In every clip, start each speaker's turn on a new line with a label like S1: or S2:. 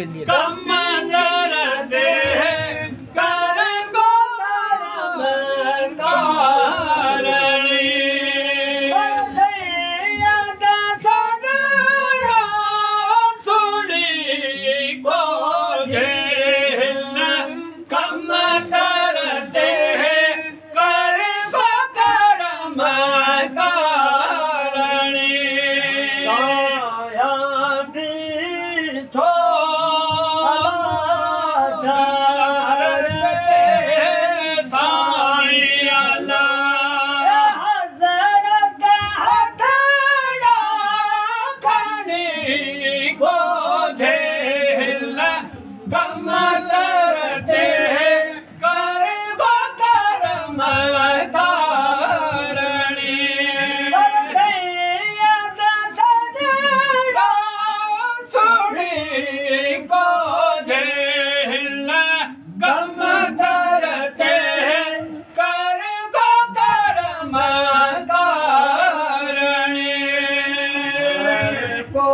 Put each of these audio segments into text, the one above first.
S1: ਜਾਂਦੀ ਹੈ।
S2: ਕੰਮ ਕਰਦੇ ਕਰ ਕੋ ਕਰਮ ਕਾਰਣੀ ਬਧਈਆਂ ਦਾ ਸਨਰਾ ਸੁਣੀ ਕੋ ਜੇਲ ਕੰਮ ਕਰਦੇ ਕਰ ਕੋ ਕਰਮ ਕਾਰਣੀ ਕਾਇਆ ਦੀ ਕੰਮ ਕਰਤੇ ਕਰ ਕੋ ਕਰਮ ਕਾਰਣੀ ਬਧਈਆਂ ਦਾ ਸਨਰਾ ਸੁਣੀ ਕੋ ਜੇਲ ਕੰਮ ਕਰਤੇ ਕਰ ਕੋ ਕਰਮ ਕਾਰਣੀ ਕੋ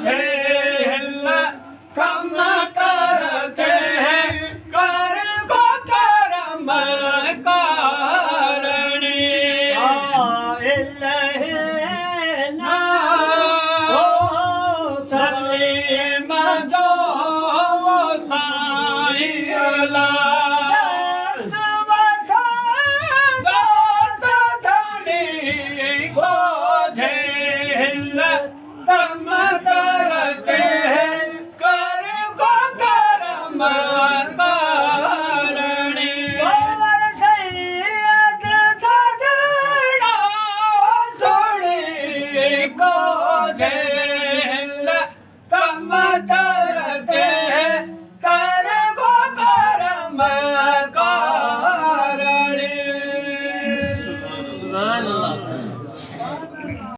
S2: ਨਜ਼ਾਰਾ ਕੰਮ ਕਰਤੇ ਕਰ ਕੋ ਕਰਮ ਕਾਰਣੀ ਇਲਹਿ ਨਾ ਹੋ ਸਲੀਮ ਜੋ ਸਾਈ ਅਲਾ ਕੰਮ ਕਰਤੇ ਕਰ ਕੋ ਕਰਮ ਕਾਰਣੀ ਗੋਵਰ ਸਈਅਦ ਸਗੜਾ ਸੁਣੀ ਕੋ ਜੇਲ ਕੰਮ ਕਰਤੇ ਕਰ ਕੋ ਕਰਮ